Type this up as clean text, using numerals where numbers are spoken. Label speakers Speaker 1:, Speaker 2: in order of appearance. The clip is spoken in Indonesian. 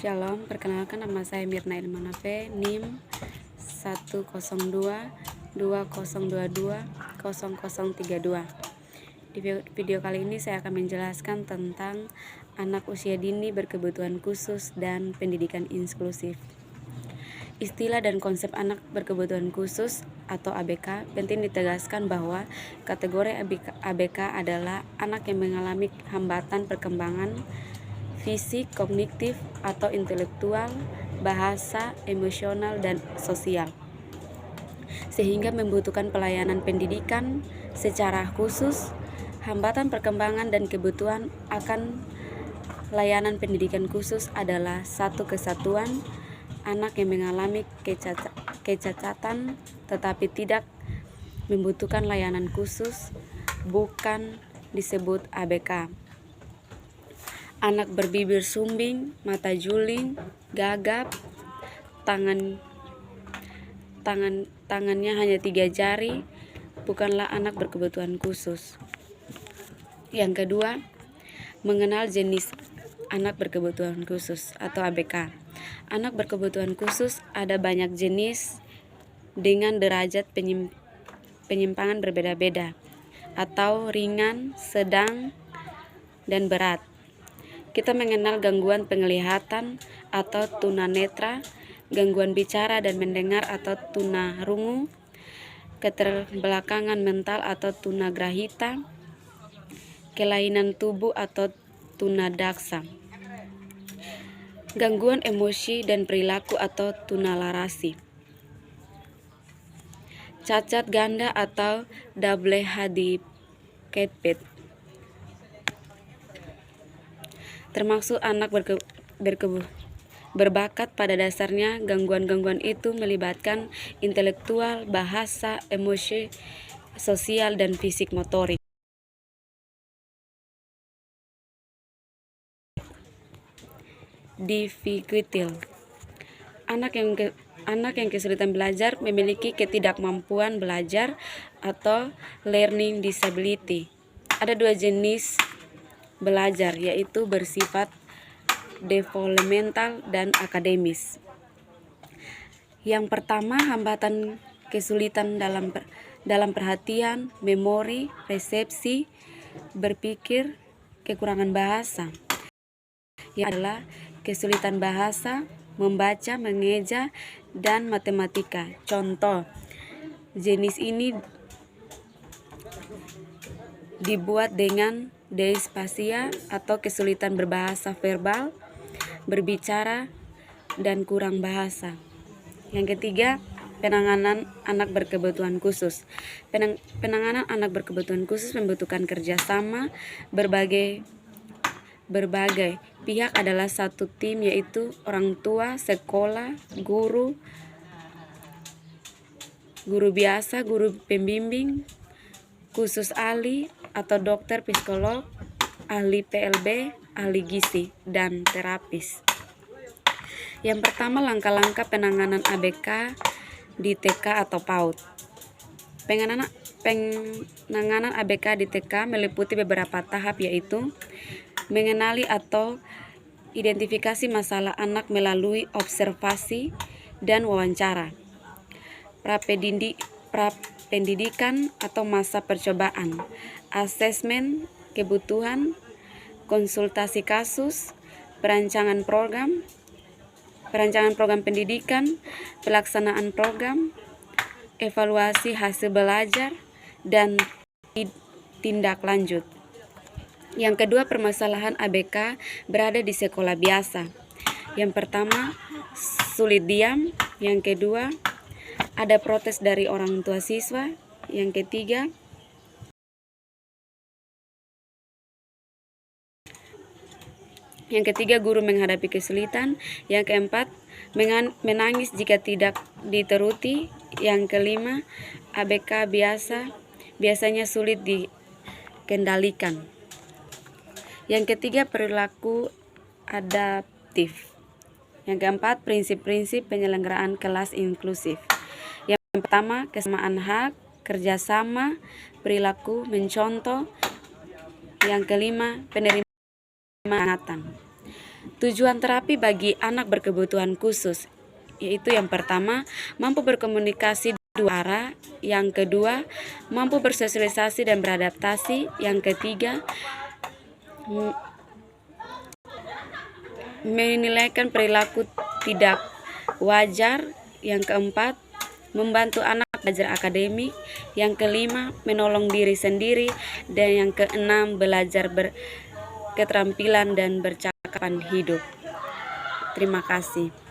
Speaker 1: Shalom, perkenalkan nama saya Mirna Ilmanafe, NIM 10220220032. Di video kali ini saya akan menjelaskan tentang anak usia dini berkebutuhan khusus dan pendidikan inklusif. Istilah dan konsep anak berkebutuhan khusus atau ABK penting ditegaskan bahwa kategori ABK adalah anak yang mengalami hambatan perkembangan fisik, kognitif, atau intelektual, bahasa, emosional, dan sosial, sehingga membutuhkan pelayanan pendidikan secara khusus. Hambatan perkembangan dan kebutuhan akan layanan pendidikan khusus adalah satu kesatuan anak yang mengalami kecacatan tetapi tidak membutuhkan layanan khusus, bukan disebut ABK. Anak berbibir sumbing, mata juling, gagap, tangannya hanya 3 jari, bukanlah anak berkebutuhan khusus. Yang kedua, mengenal jenis anak berkebutuhan khusus atau ABK. Anak berkebutuhan khusus ada banyak jenis dengan derajat penyimpangan berbeda-beda, atau ringan, sedang, dan berat. Kita mengenal gangguan penglihatan atau tunanetra, gangguan bicara dan mendengar atau tunarungu, keterbelakangan mental atau tunagrahita, kelainan tubuh atau tunadaksa, gangguan emosi dan perilaku atau tunalarasi, cacat ganda atau double handicaped, termasuk anak berbakat. Pada dasarnya, gangguan-gangguan itu melibatkan intelektual, bahasa, emosi, sosial, dan fisik motorik. Difficulty. Anak yang kesulitan belajar memiliki ketidakmampuan belajar atau learning disability. Ada 2 jenis belajar, yaitu bersifat developmental dan akademis. Yang pertama, hambatan kesulitan dalam perhatian, memori, resepsi, berpikir, kekurangan bahasa. Yang adalah kesulitan bahasa, membaca, mengeja, dan matematika. Contoh, jenis ini dibuat dengan dispasia atau kesulitan berbahasa verbal, berbicara, dan kurang bahasa. Yang ketiga, penanganan anak berkebutuhan khusus. Penanganan anak berkebutuhan khusus membutuhkan kerjasama berbagai pihak adalah satu tim, yaitu orang tua, sekolah, guru biasa, guru pembimbing, khusus ahli atau dokter, psikolog, ahli PLB, ahli gizi, dan terapis. Yang pertama, langkah-langkah penanganan ABK di TK atau PAUD. Penanganan ABK di TK meliputi beberapa tahap, yaitu mengenali atau identifikasi masalah anak melalui observasi dan wawancara, prapendidikan atau masa percobaan, asesmen kebutuhan, konsultasi kasus, perancangan program pendidikan, pelaksanaan program, evaluasi hasil belajar, dan tindak lanjut. Yang kedua, permasalahan ABK berada di sekolah biasa. Yang pertama, sulit diam. Yang kedua, ada protes dari orang tua siswa. Yang ketiga, guru menghadapi kesulitan. Yang keempat, menangis jika tidak dituruti. Yang kelima, ABK biasanya sulit dikendalikan. Yang ketiga, perilaku adaptif. Yang keempat, prinsip-prinsip penyelenggaraan kelas inklusif. Yang pertama, kesamaan hak, kerjasama, perilaku mencontoh. Yang kelima, penerimaan. Tujuan terapi bagi anak berkebutuhan khusus, yaitu yang pertama, mampu berkomunikasi dua arah, yang kedua, mampu bersosialisasi dan beradaptasi, yang ketiga, menilaikan perilaku tidak wajar, yang keempat, membantu anak belajar akademik, yang kelima, menolong diri sendiri, dan yang keenam, belajar berketerampilan dan bercakapan hidup. Terima kasih.